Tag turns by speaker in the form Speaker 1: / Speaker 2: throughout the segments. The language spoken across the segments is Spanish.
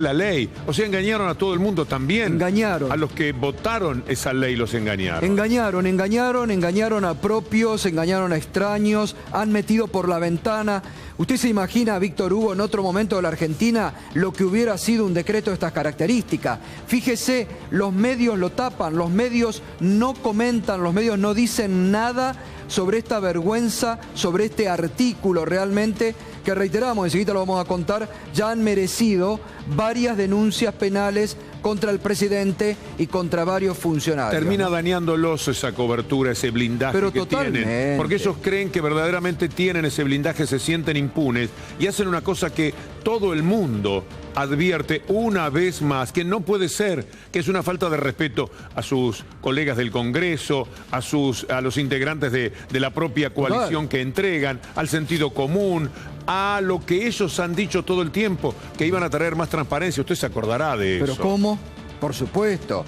Speaker 1: la ley. O sea, engañaron a todo el mundo también.
Speaker 2: Engañaron.
Speaker 1: A los que votaron esa ley los engañaron.
Speaker 2: Engañaron a propios, engañaron a extraños, han metido por la ventana. ¿Usted se imagina, Víctor Hugo, en otro momento de la Argentina, lo que hubiera sido un decreto de estas características? Fíjese, los medios lo tapan, los medios no comentan, los medios no dicen nada sobre esta vergüenza, sobre este artículo realmente, que reiteramos, enseguida lo vamos a contar, ya han merecido varias denuncias penales contra el presidente y contra varios funcionarios.
Speaker 1: Termina dañándolos esa cobertura, ese blindaje que tienen. Porque ellos creen que verdaderamente tienen ese blindaje, se sienten impunes y hacen una cosa que todo el mundo advierte una vez más, que no puede ser, que es una falta de respeto a sus colegas del Congreso, a los integrantes de la propia coalición que entregan, al sentido común, a lo que ellos han dicho todo el tiempo, que iban a traer más transparencia. Usted se acordará de eso.
Speaker 2: ¿Pero cómo? Por supuesto.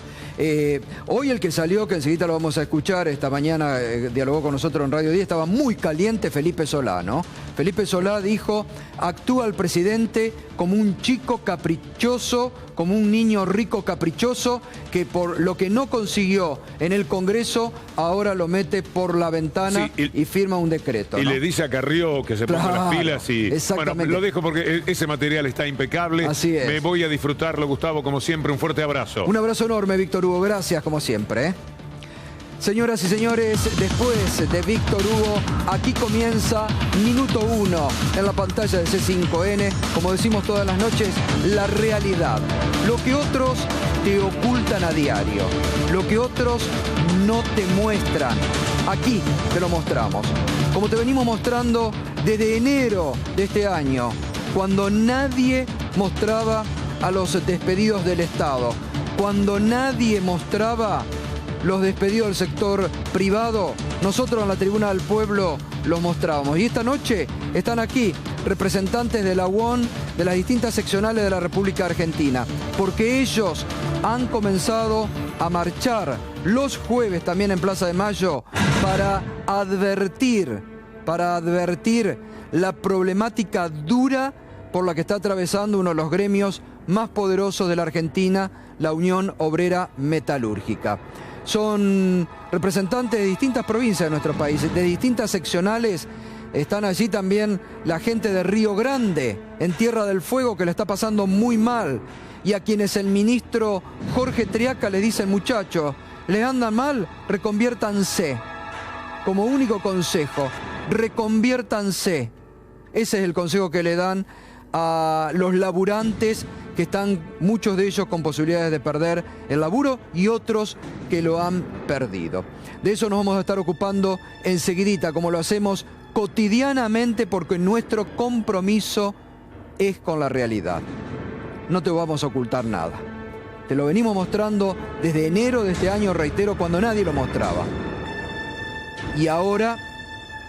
Speaker 2: Hoy el que salió, que enseguida lo vamos a escuchar, esta mañana dialogó con nosotros en Radio 10, estaba muy caliente Felipe Solá, ¿no? Felipe Solá dijo, actúa el presidente como un chico caprichoso, como un niño rico caprichoso, que por lo que no consiguió en el Congreso, ahora lo mete por la ventana y firma un decreto.
Speaker 1: Y
Speaker 2: ¿no?
Speaker 1: le dice a Carrió que se ponga las pilas y...
Speaker 2: Exactamente.
Speaker 1: Bueno, lo dejo porque ese material está impecable.
Speaker 2: Así es.
Speaker 1: Me voy a disfrutarlo, Gustavo, como siempre. Un fuerte abrazo.
Speaker 2: Un abrazo enorme, Víctor Hugo. Gracias, como siempre. Señoras y señores, después de Víctor Hugo, aquí comienza Minuto 1 en la pantalla de C5N. Como decimos todas las noches, la realidad. Lo que otros te ocultan a diario. Lo que otros no te muestran. Aquí te lo mostramos. Como te venimos mostrando desde enero de este año, cuando nadie mostraba a los despedidos del Estado, cuando nadie mostraba los despedidos del sector privado, nosotros en la Tribuna del Pueblo los mostrábamos. Y esta noche están aquí representantes de la UON, de las distintas seccionales de la República Argentina, porque ellos han comenzado a marchar los jueves también en Plaza de Mayo para advertir la problemática dura por la que está atravesando uno de los gremios más poderosos de la Argentina, la Unión Obrera Metalúrgica. Son representantes de distintas provincias de nuestro país, de distintas seccionales. Están allí también la gente de Río Grande, en Tierra del Fuego, que le está pasando muy mal. Y a quienes el ministro Jorge Triaca le dice, muchachos, les andan mal, reconviértanse. Como único consejo, reconviértanse. Ese es el consejo que le dan a los laburantes, que están muchos de ellos con posibilidades de perder el laburo y otros que lo han perdido. De eso nos vamos a estar ocupando enseguidita, como lo hacemos cotidianamente, porque nuestro compromiso es con la realidad. No te vamos a ocultar nada. Te lo venimos mostrando desde enero de este año, reitero, cuando nadie lo mostraba. Y ahora,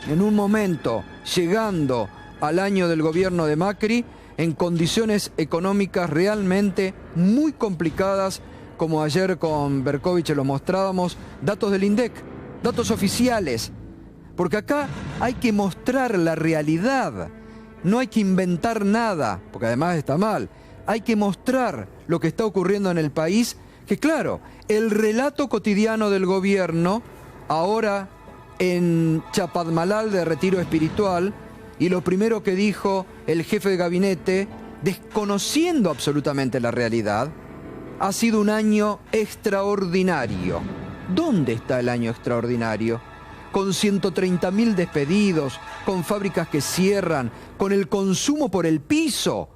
Speaker 2: en un momento, llegando al año del gobierno de Macri, en condiciones económicas realmente muy complicadas, como ayer con Berkovich lo mostrábamos, datos del INDEC, datos oficiales, porque acá hay que mostrar la realidad, no hay que inventar nada, porque además está mal, hay que mostrar lo que está ocurriendo en el país, que claro, el relato cotidiano del gobierno, ahora en Chapadmalal de retiro espiritual, y lo primero que dijo el jefe de gabinete, desconociendo absolutamente la realidad, ha sido un año extraordinario. ¿Dónde está el año extraordinario? Con 130.000 despedidos, con fábricas que cierran, con el consumo por el piso,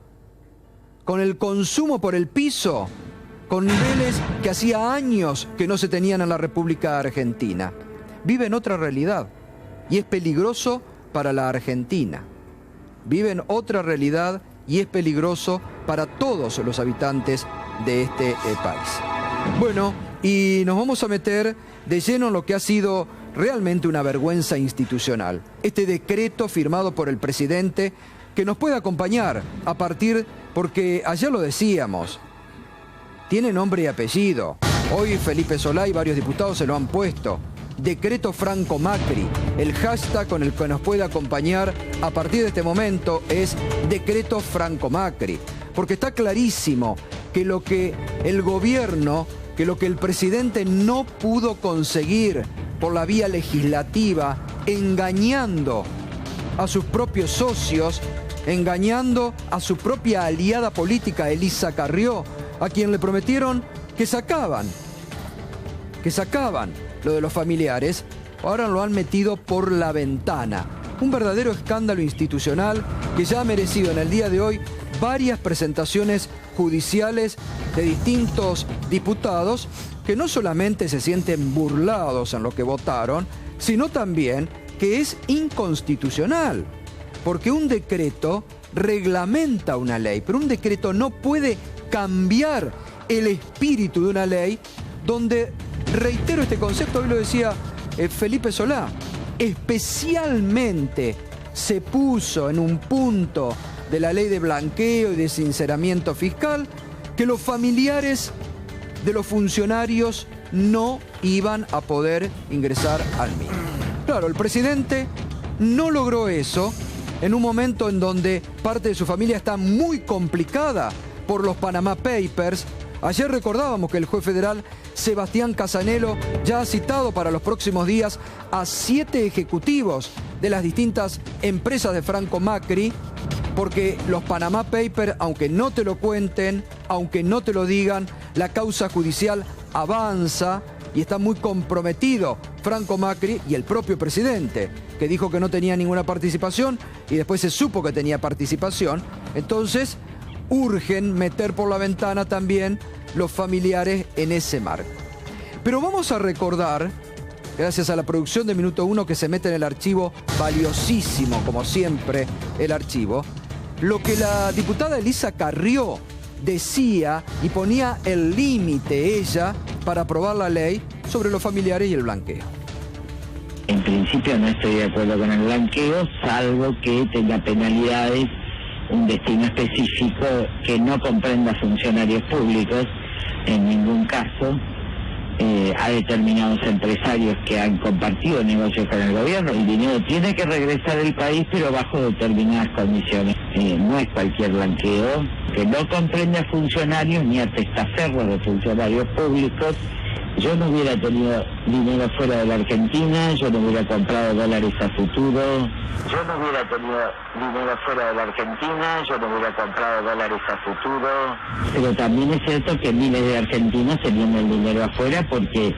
Speaker 2: con niveles que hacía años que no se tenían en la República Argentina. Vive en otra realidad y es peligroso para la Argentina. Vive en otra realidad y es peligroso para todos los habitantes de este país. Bueno, y nos vamos a meter de lleno en lo que ha sido realmente una vergüenza institucional. Este decreto firmado por el presidente, que nos puede acompañar a partir, porque ayer lo decíamos, tiene nombre y apellido. Hoy Felipe Solá y varios diputados se lo han puesto. Decreto Franco Macri. El hashtag con el que nos puede acompañar a partir de este momento es Decreto Franco Macri. porque está clarísimo que lo que el gobierno, que lo que el presidente no pudo conseguir por la vía legislativa, engañando a sus propios socios, engañando a su propia aliada política, Elisa Carrió, a quien le prometieron que sacaban lo de los familiares, ahora lo han metido por la ventana. Un verdadero escándalo institucional que ya ha merecido en el día de hoy varias presentaciones judiciales de distintos diputados que no solamente se sienten burlados en lo que votaron, sino también que es inconstitucional, porque un decreto reglamenta una ley, pero un decreto no puede cambiar el espíritu de una ley donde, reitero este concepto, hoy lo decía Felipe Solá, especialmente se puso en un punto de la ley de blanqueo y de sinceramiento fiscal que los familiares de los funcionarios no iban a poder ingresar al mismo. Claro, el presidente no logró eso en un momento en donde parte de su familia está muy complicada por los Panama Papers. Ayer recordábamos que el juez federal Sebastián Casanelo ya ha citado para los próximos días a 7 ejecutivos de las distintas empresas de Franco Macri, porque los Panama Papers, aunque no te lo cuenten, aunque no te lo digan, la causa judicial avanza y está muy comprometido Franco Macri y el propio presidente, que dijo que no tenía ninguna participación y después se supo que tenía participación. Entonces, urgen meter por la ventana también los familiares en ese marco. Pero vamos a recordar, gracias a la producción de Minuto 1 que se mete en el archivo, valiosísimo como siempre el archivo, lo que la diputada Elisa Carrió decía y ponía el límite ella para aprobar la ley sobre los familiares y el blanqueo.
Speaker 3: En principio no estoy de acuerdo con el blanqueo, salvo que tenga penalidades, un destino específico que no comprenda funcionarios públicos en ningún caso, a determinados empresarios que han compartido negocios con el gobierno. El dinero tiene que regresar al país, pero bajo determinadas condiciones. No es cualquier blanqueo, que no comprende a funcionarios ni a testaferros de funcionarios públicos. Yo no hubiera tenido dinero fuera de la Argentina, yo no hubiera comprado dólares a futuro. Yo no hubiera tenido dinero fuera de la Argentina, yo no hubiera comprado dólares a futuro. Pero también es cierto que miles de argentinos tenían el dinero afuera porque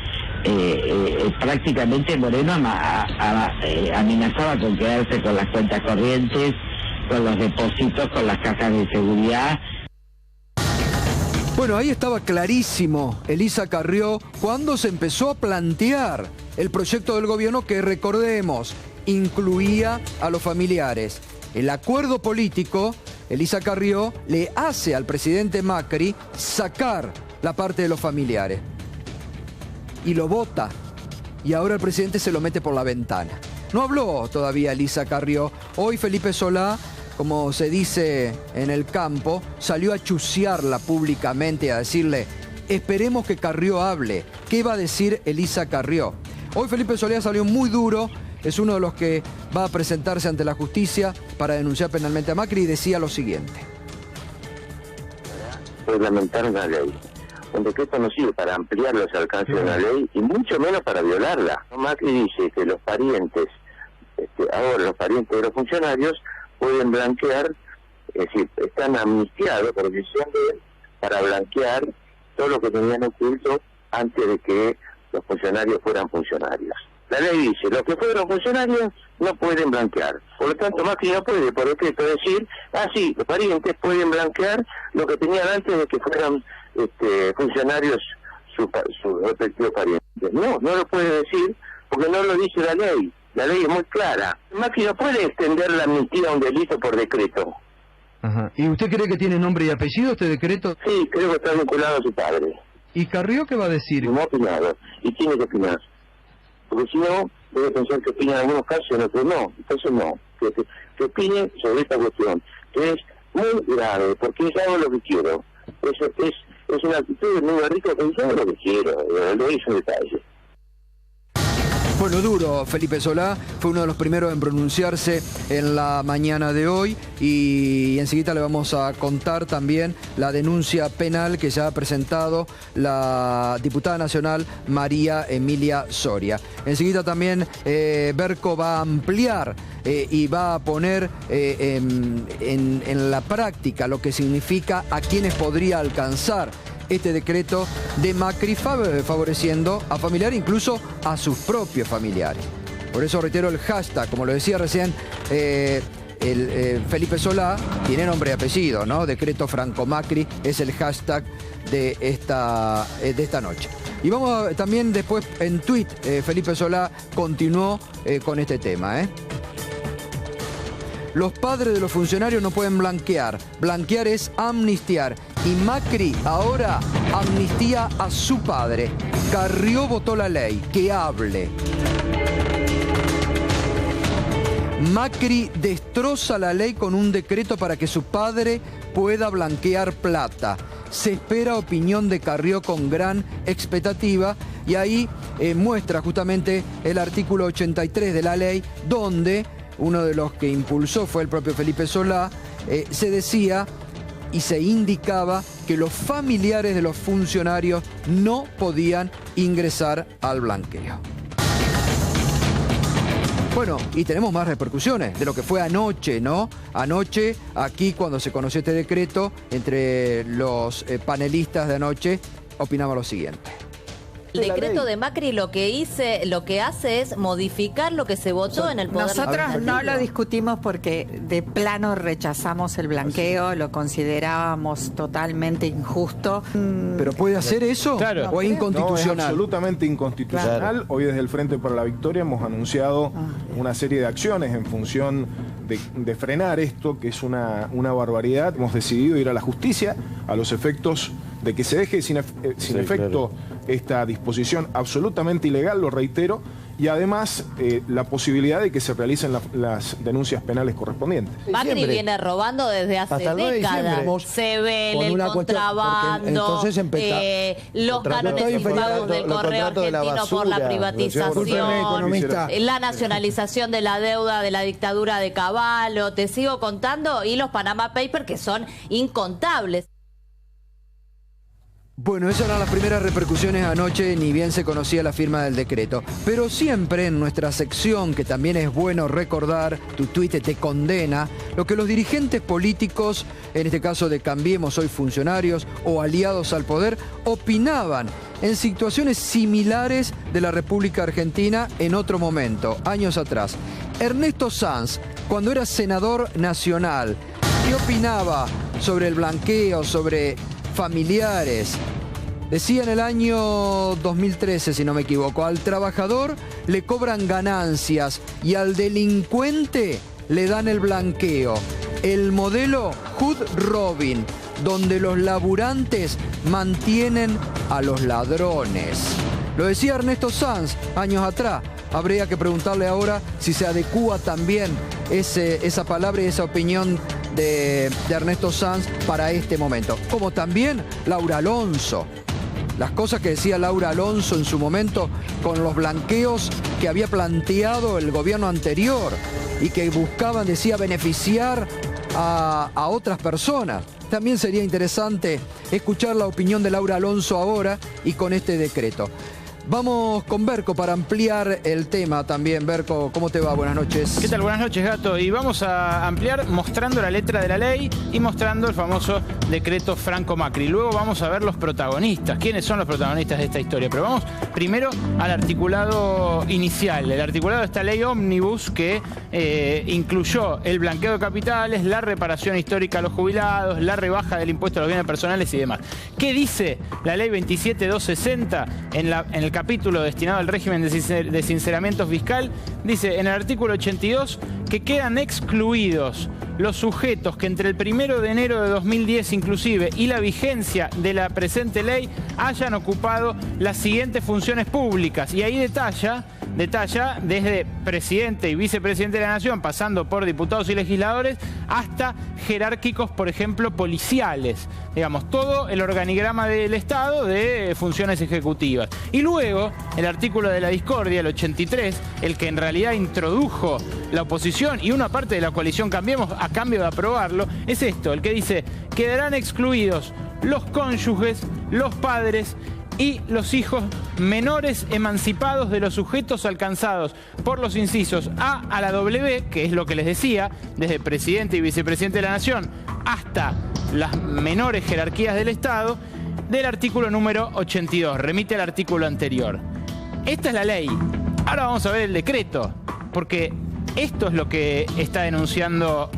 Speaker 3: prácticamente Moreno amenazaba con quedarse con las cuentas corrientes, con los depósitos, con las cajas de seguridad.
Speaker 2: Bueno, ahí estaba clarísimo Elisa Carrió cuando se empezó a plantear el proyecto del gobierno que, recordemos, incluía a los familiares. El acuerdo político, Elisa Carrió le hace al presidente Macri sacar la parte de los familiares. Y lo vota. Y ahora el presidente se lo mete por la ventana. No habló todavía Elisa Carrió. Hoy Felipe Solá, como se dice en el campo, salió a chucearla públicamente, a decirle, esperemos que Carrió hable. ¿Qué va a decir Elisa Carrió? Hoy Felipe Solá salió muy duro, es uno de los que va a presentarse ante la justicia para denunciar penalmente a Macri y decía lo siguiente.
Speaker 4: Reglamentar una ley. Un decreto no sirve para ampliar los alcances de una ley y mucho menos para violarla. Macri dice que los parientes, ahora los parientes de los funcionarios, pueden blanquear, es decir, están amnistiados por decisión de él para blanquear todo lo que tenían oculto antes de que los funcionarios fueran funcionarios. La ley dice, los que fueron funcionarios no pueden blanquear. Por lo tanto, Macri no puede, por decreto, decir, sí, los parientes pueden blanquear lo que tenían antes de que fueran funcionarios sus respectivos parientes. No lo puede decir porque no lo dice la ley. La ley es muy clara. Macri no puede extender la amnistía a un delito por decreto.
Speaker 2: Ajá. ¿Y usted cree que tiene nombre y apellido este decreto?
Speaker 4: Sí, creo que está vinculado a su padre.
Speaker 2: ¿Y Carrió qué va a decir?
Speaker 4: No ha opinado, y tiene que opinar. Porque si no, debe pensar que opina en algunos casos y en otros no. Entonces no, que opine sobre esta cuestión, que es muy grave, porque yo hago lo que quiero. Es una actitud muy rica, que yo hago lo que quiero, lo hice en detalle.
Speaker 2: Bueno, duro, Felipe Solá fue uno de los primeros en pronunciarse en la mañana de hoy y enseguida le vamos a contar también la denuncia penal que ya ha presentado la diputada nacional María Emilia Soria. Enseguida también Berco va a ampliar y va a poner en la práctica lo que significa a quienes podría alcanzar este decreto de Macri, favoreciendo a familiares, incluso a sus propios familiares. Por eso reitero el hashtag, como lo decía recién Felipe Solá, tiene nombre y apellido, ¿no? Decreto Franco Macri es el hashtag de esta noche. Y vamos también después en tweet, Felipe Solá continuó con este tema, Los padres de los funcionarios no pueden blanquear. Blanquear es amnistiar. Y Macri ahora amnistía a su padre. Carrió votó la ley. Que hable. Macri destroza la ley con un decreto para que su padre pueda blanquear plata. Se espera opinión de Carrió con gran expectativa y ahí muestra justamente el artículo 83 de la ley donde uno de los que impulsó fue el propio Felipe Solá, se decía y se indicaba que los familiares de los funcionarios no podían ingresar al blanqueo. Bueno, y tenemos más repercusiones de lo que fue anoche, ¿no? Anoche, aquí cuando se conoció este decreto, entre los panelistas de anoche, opinaba lo siguiente.
Speaker 5: El decreto de Macri lo que hace es modificar lo que se votó en el Poder
Speaker 6: Nosotros
Speaker 5: Legislativo.
Speaker 6: no lo discutimos porque de plano rechazamos el blanqueo, lo considerábamos totalmente injusto.
Speaker 2: ¿Pero puede hacer eso?
Speaker 7: Claro.
Speaker 2: ¿O es inconstitucional?
Speaker 7: No, es absolutamente inconstitucional.
Speaker 6: Claro.
Speaker 7: Hoy desde el Frente para la Victoria hemos anunciado una serie de acciones en función de frenar esto, que es una barbaridad. Hemos decidido ir a la justicia a los efectos de que se deje sin efecto esta disposición absolutamente ilegal, lo reitero, y además la posibilidad de que se realicen las denuncias penales correspondientes.
Speaker 5: Macri viene robando desde hace décadas. Se ve el contrabando, los cánones impagados del correo argentino por la privatización, la nacionalización de la deuda de la dictadura de Cavallo, te sigo contando, y los Panama Papers que son incontables.
Speaker 2: Bueno, esas eran las primeras repercusiones anoche, ni bien se conocía la firma del decreto. Pero siempre en nuestra sección, que también es bueno recordar, tu tuit te condena, lo que los dirigentes políticos, en este caso de Cambiemos Hoy Funcionarios o aliados al poder, opinaban en situaciones similares de la República Argentina en otro momento, años atrás. Ernesto Sanz, cuando era senador nacional, ¿qué opinaba sobre el blanqueo, sobre familiares? Decía en el año 2013, si no me equivoco, al trabajador le cobran ganancias y al delincuente le dan el blanqueo. El modelo Hood Robin, donde los laburantes mantienen a los ladrones. Lo decía Ernesto Sanz años atrás. Habría que preguntarle ahora si se adecúa también esa palabra y esa opinión de Ernesto Sanz para este momento. Como también Laura Alonso. Las cosas que decía Laura Alonso en su momento con los blanqueos que había planteado el gobierno anterior y que buscaban, decía, beneficiar a otras personas. También sería interesante escuchar la opinión de Laura Alonso ahora y con este decreto. Vamos con Berco para ampliar el tema también. Berco, ¿cómo te va? Buenas noches.
Speaker 8: ¿Qué tal? Buenas noches, Gato. Y vamos a ampliar mostrando la letra de la ley y mostrando el famoso decreto Franco Macri. Luego vamos a ver los protagonistas. ¿Quiénes son los protagonistas de esta historia? Pero vamos primero al articulado inicial. El articulado de esta ley ómnibus que incluyó el blanqueo de capitales, la reparación histórica a los jubilados, la rebaja del impuesto a los bienes personales y demás. ¿Qué dice la ley 27260 en el capítulo destinado al régimen de sinceramiento fiscal? Dice en el artículo 82 que quedan excluidos los sujetos que entre el 1 de enero de 2010 inclusive y la vigencia de la presente ley hayan ocupado las siguientes funciones públicas. Y ahí detalla desde presidente y vicepresidente de la Nación, pasando por diputados y legisladores, hasta jerárquicos, por ejemplo, policiales. Digamos, todo el organigrama del Estado de funciones ejecutivas. Y luego, el artículo de la discordia, el 83, el que en realidad introdujo la oposición y una parte de la coalición Cambiemos a cambio de aprobarlo, es esto, el que dice: quedarán excluidos los cónyuges, los padres y los hijos menores emancipados de los sujetos alcanzados por los incisos A la W, que es lo que les decía, desde presidente y vicepresidente de la Nación hasta las menores jerarquías del Estado, del artículo número 82. Remite al artículo anterior. Esta es la ley. Ahora vamos a ver el decreto, porque esto es lo que está denunciando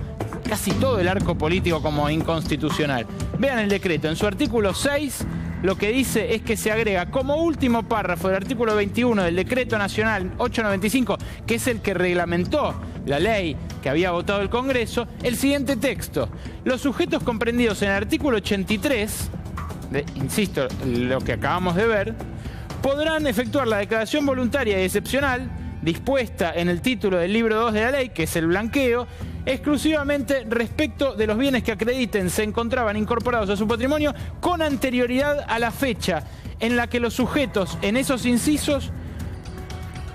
Speaker 8: casi todo el arco político como inconstitucional. Vean el decreto. En su artículo 6... lo que dice es que se agrega como último párrafo del artículo 21 del Decreto Nacional 895, que es el que reglamentó la ley que había votado el Congreso, el siguiente texto: los sujetos comprendidos en el artículo 83, insisto, lo que acabamos de ver, podrán efectuar la declaración voluntaria y excepcional dispuesta en el título del libro 2 de la ley, que es el blanqueo, exclusivamente respecto de los bienes que acrediten se encontraban incorporados a su patrimonio con anterioridad a la fecha en la que los sujetos en esos incisos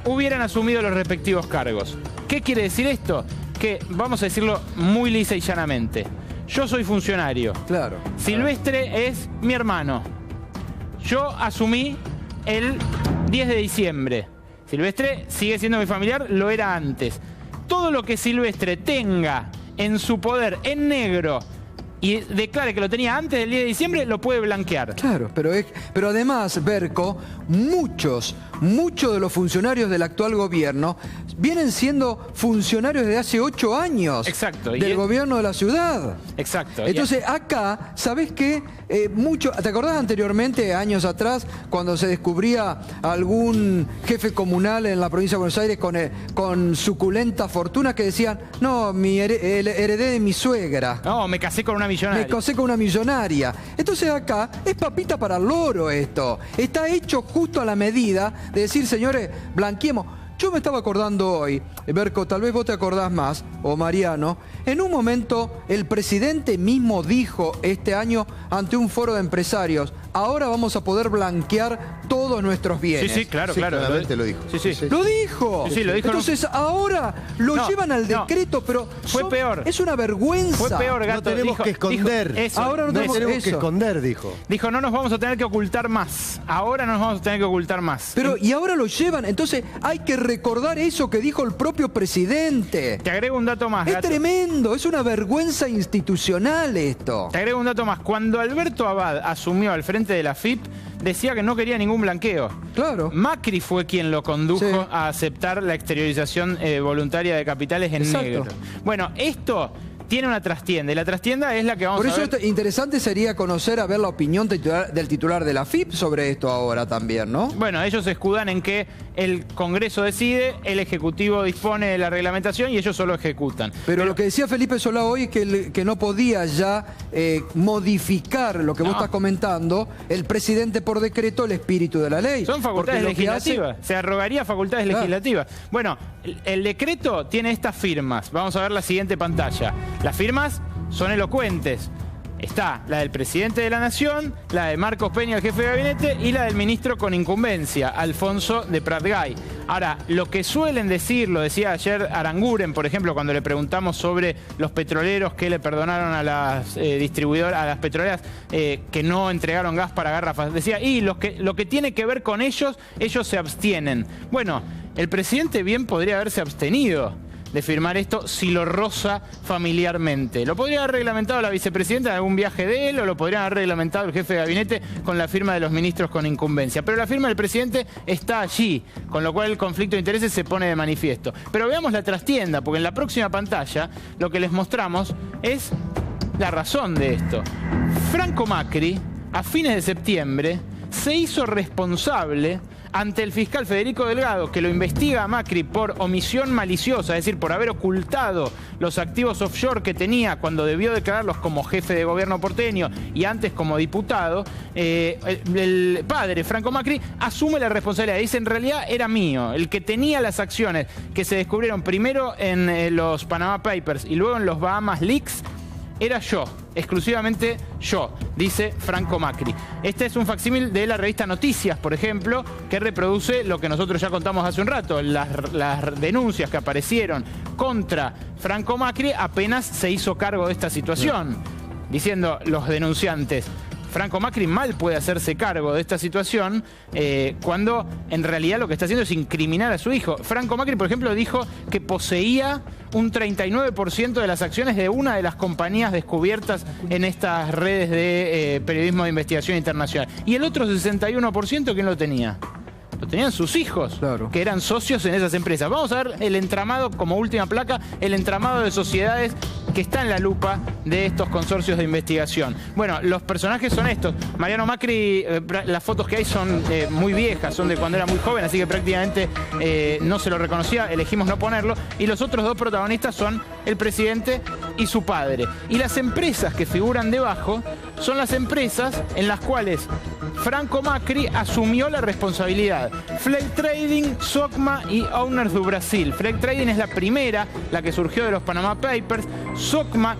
Speaker 8: hubieran asumido los respectivos cargos. ¿Qué quiere decir esto? Que, vamos a decirlo muy lisa y llanamente, yo soy funcionario.
Speaker 2: Claro.
Speaker 8: Silvestre es mi hermano. Yo asumí el 10 de diciembre. Silvestre sigue siendo mi familiar, lo era antes. Todo lo que Silvestre tenga en su poder en negro y declare que lo tenía antes del 10 de diciembre, lo puede blanquear.
Speaker 2: Claro, pero además, Berco, muchos de los funcionarios del actual gobierno vienen siendo funcionarios desde hace 8 años.
Speaker 8: Exacto.
Speaker 2: Del gobierno de la ciudad.
Speaker 8: Exacto.
Speaker 2: Entonces, acá, ¿sabés qué? ¿Te acordás anteriormente, años atrás, cuando se descubría algún jefe comunal en la provincia de Buenos Aires con suculenta fortuna que decían: no, heredé de mi suegra?
Speaker 8: No, me casé con una millonaria.
Speaker 2: Me casé con una millonaria. Entonces acá es papita para el loro esto. Está hecho justo a la medida de decir: señores, blanqueemos. Yo me estaba acordando hoy, Berco, tal vez vos te acordás más, o Mariano, en un momento el presidente mismo dijo este año ante un foro de empresarios: ahora vamos a poder blanquear todos nuestros bienes.
Speaker 8: Sí, claro, claro.
Speaker 9: Claramente lo dijo.
Speaker 2: Sí. ¡Lo dijo!
Speaker 8: Sí, lo dijo.
Speaker 2: Entonces ahora lo llevan al decreto, pero
Speaker 8: fue peor.
Speaker 2: Es una vergüenza.
Speaker 8: Fue peor, Gato.
Speaker 9: No tenemos que esconder.
Speaker 2: Ahora no tenemos
Speaker 9: que esconder, dijo.
Speaker 8: Dijo: no nos vamos a tener que ocultar más. Ahora nos vamos a tener que ocultar más.
Speaker 2: Pero, y ahora lo llevan. Entonces hay que recordar eso que dijo el propio presidente.
Speaker 8: Te agrego un dato más,
Speaker 2: Es
Speaker 8: Gato.
Speaker 2: tremendo, es una vergüenza institucional esto.
Speaker 8: Te agrego un dato más. Cuando Alberto Abad asumió al frente de la FIP, decía que no quería ningún blanqueo.
Speaker 2: Claro.
Speaker 8: Macri fue quien lo condujo a aceptar la exteriorización voluntaria de capitales en negro. Bueno, esto tiene una trastienda, y la trastienda es la que vamos a ver.
Speaker 2: Por eso interesante sería conocer, a ver la opinión del titular de la FIP sobre esto ahora también, ¿no?
Speaker 8: Bueno, ellos se escudan en que el Congreso decide, el Ejecutivo dispone de la reglamentación y ellos solo ejecutan.
Speaker 2: Pero lo que decía Felipe Solá hoy es que no podía ya modificar lo que vos estás comentando, el presidente por decreto, el espíritu de la ley.
Speaker 8: Son facultades legislativas, se arrogaría facultades legislativas. Bueno, el decreto tiene estas firmas. Vamos a ver la siguiente pantalla. Las firmas son elocuentes. Está la del presidente de la Nación, la de Marcos Peña, el jefe de gabinete, y la del ministro con incumbencia, Alfonso de Pratgay. Ahora, lo que suelen decir, lo decía ayer Aranguren, por ejemplo, cuando le preguntamos sobre los petroleros que le perdonaron a las distribuidoras, a las petroleras que no entregaron gas para garrafas, decía: y lo que tiene que ver con ellos se abstienen. Bueno, el presidente bien podría haberse abstenido de firmar esto si lo roza familiarmente. Lo podría haber reglamentado la vicepresidenta en algún viaje de él, o lo podría haber reglamentado el jefe de gabinete con la firma de los ministros con incumbencia. Pero la firma del presidente está allí, con lo cual el conflicto de intereses se pone de manifiesto. Pero veamos la trastienda, porque en la próxima pantalla lo que les mostramos es la razón de esto. Franco Macri, a fines de septiembre, se hizo responsable ante el fiscal Federico Delgado, que lo investiga a Macri por omisión maliciosa, es decir, por haber ocultado los activos offshore que tenía cuando debió declararlos como jefe de gobierno porteño y antes como diputado, el padre, Franco Macri, asume la responsabilidad. Dice, en realidad era mío, el que tenía las acciones que se descubrieron primero en los Panama Papers y luego en los Bahamas Leaks, era yo, exclusivamente yo, dice Franco Macri. Este es un facsímil de la revista Noticias, por ejemplo, que reproduce lo que nosotros ya contamos hace un rato, las denuncias que aparecieron contra Franco Macri apenas se hizo cargo de esta situación, diciendo los denunciantes, Franco Macri mal puede hacerse cargo de esta situación cuando en realidad lo que está haciendo es incriminar a su hijo. Franco Macri, por ejemplo, dijo que poseía un 39% de las acciones de una de las compañías descubiertas en estas redes de periodismo de investigación internacional. Y el otro 61%, ¿quién lo tenía? Lo tenían sus hijos, claro, que eran socios en esas empresas. Vamos a ver el entramado, como última placa, el entramado de sociedades que está en la lupa de estos consorcios de investigación. Bueno, los personajes son estos. Mariano Macri, las fotos que hay son muy viejas, son de cuando era muy joven, así que prácticamente no se lo reconocía, elegimos no ponerlo. Y los otros dos protagonistas son el presidente y su padre. Y las empresas que figuran debajo son las empresas en las cuales Franco Macri asumió la responsabilidad. Flag Trading, Socma y Owners do Brasil. Flag Trading es la primera, la que surgió de los Panama Papers. Socma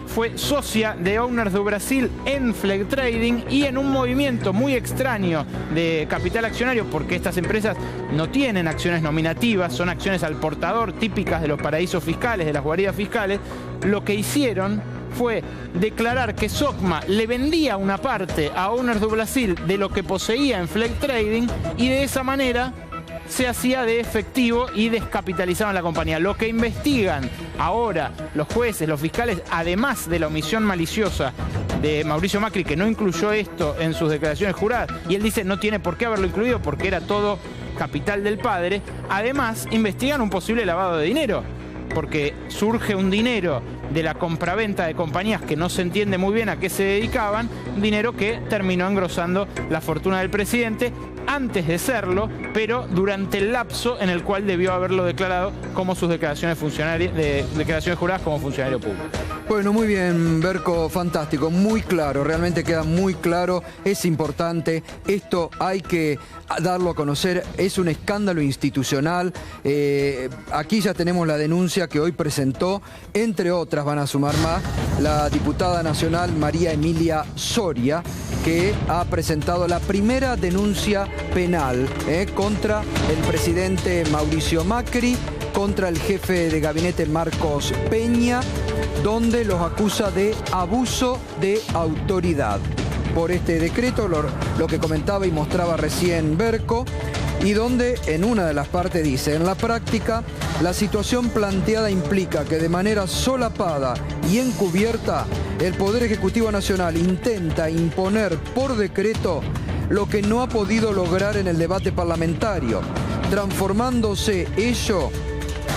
Speaker 8: fue socia de Owners do Brasil en Flag Trading y en un movimiento muy extraño de capital accionario, porque estas empresas no tienen acciones nominativas, son acciones al portador típicas de los paraísos fiscales, de las guaridas fiscales. Lo que hicieron fue declarar que Socma le vendía una parte a Owners do Brasil de lo que poseía en Flag Trading y de esa manera se hacía de efectivo y descapitalizaban la compañía. Lo que investigan ahora los jueces, los fiscales, además de la omisión maliciosa de Mauricio Macri, que no incluyó esto en sus declaraciones juradas, y él dice no tiene por qué haberlo incluido porque era todo capital del padre, además investigan un posible lavado de dinero, porque surge un dinero de la compraventa de compañías que no se entiende muy bien a qué se dedicaban, un dinero que terminó engrosando la fortuna del presidente antes de serlo, pero durante el lapso en el cual debió haberlo declarado como sus declaraciones juradas como funcionario público.
Speaker 2: Bueno, muy bien, Berco, fantástico, muy claro, realmente queda muy claro, es importante, esto hay que darlo a conocer, es un escándalo institucional. Aquí ya tenemos la denuncia que hoy presentó, entre otras van a sumar más, la diputada nacional María Emilia Soria, que ha presentado la primera denuncia penal contra el presidente Mauricio Macri, contra el jefe de gabinete Marcos Peña, donde los acusa de abuso de autoridad por este decreto, lo que comentaba y mostraba recién Berco, y donde en una de las partes dice, en la práctica, la situación planteada implica que de manera solapada y encubierta, el Poder Ejecutivo Nacional intenta imponer por decreto lo que no ha podido lograr en el debate parlamentario, transformándose ello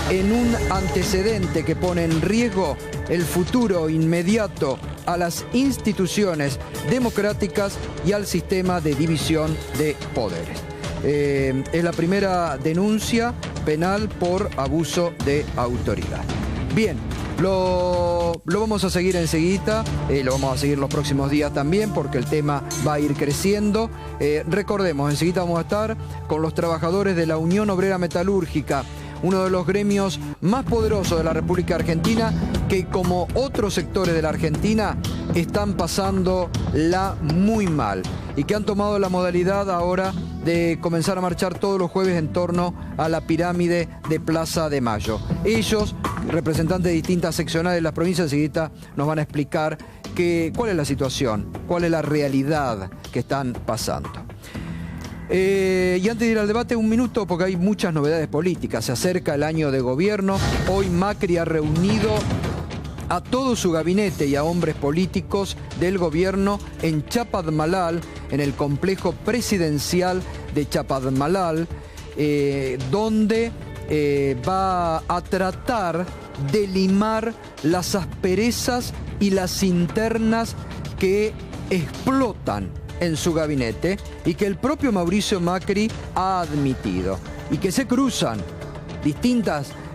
Speaker 2: en un antecedente que pone en riesgo el futuro inmediato a las instituciones democráticas y al sistema de división de poderes. Es la primera denuncia penal por abuso de autoridad. Bien, lo vamos a seguir enseguida, lo vamos a seguir los próximos días también porque el tema va a ir creciendo. Recordemos, enseguida vamos a estar con los trabajadores de la Unión Obrera Metalúrgica, uno de los gremios más poderosos de la República Argentina, que como otros sectores de la Argentina están pasándola muy mal y que han tomado la modalidad ahora de comenzar a marchar todos los jueves en torno a la pirámide de Plaza de Mayo. Ellos, representantes de distintas seccionales de las provincias, enseguida nos van a explicar cuál es la situación, cuál es la realidad que están pasando. Y antes de ir al debate, un minuto, porque hay muchas novedades políticas. Se acerca el año de gobierno. Hoy Macri ha reunido a todo su gabinete y a hombres políticos del gobierno en Chapadmalal, en el complejo presidencial de Chapadmalal, donde va a tratar de limar las asperezas y las internas que explotan en su gabinete y que el propio Mauricio Macri ha admitido. Y que se cruzan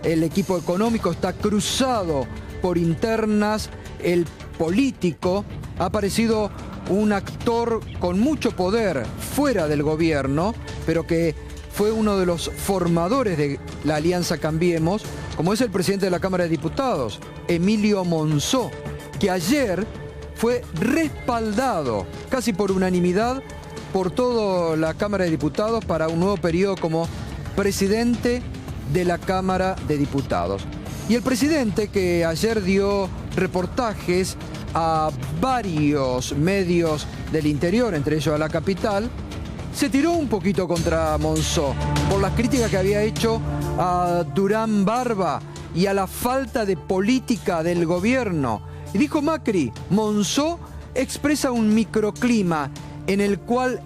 Speaker 2: el equipo económico está cruzado por internas, el político ha aparecido un actor con mucho poder fuera del gobierno, pero que fue uno de los formadores de la Alianza Cambiemos, como es el presidente de la Cámara de Diputados, Emilio Monzó, que ayer fue respaldado casi por unanimidad por toda la Cámara de Diputados para un nuevo periodo como presidente de la Cámara de Diputados. Y el presidente, que ayer dio reportajes a varios medios del interior, entre ellos a La Capital, se tiró un poquito contra Monzó por las críticas que había hecho a Durán Barba y a la falta de política del gobierno. Y dijo Macri, Monzó expresa un microclima en el cual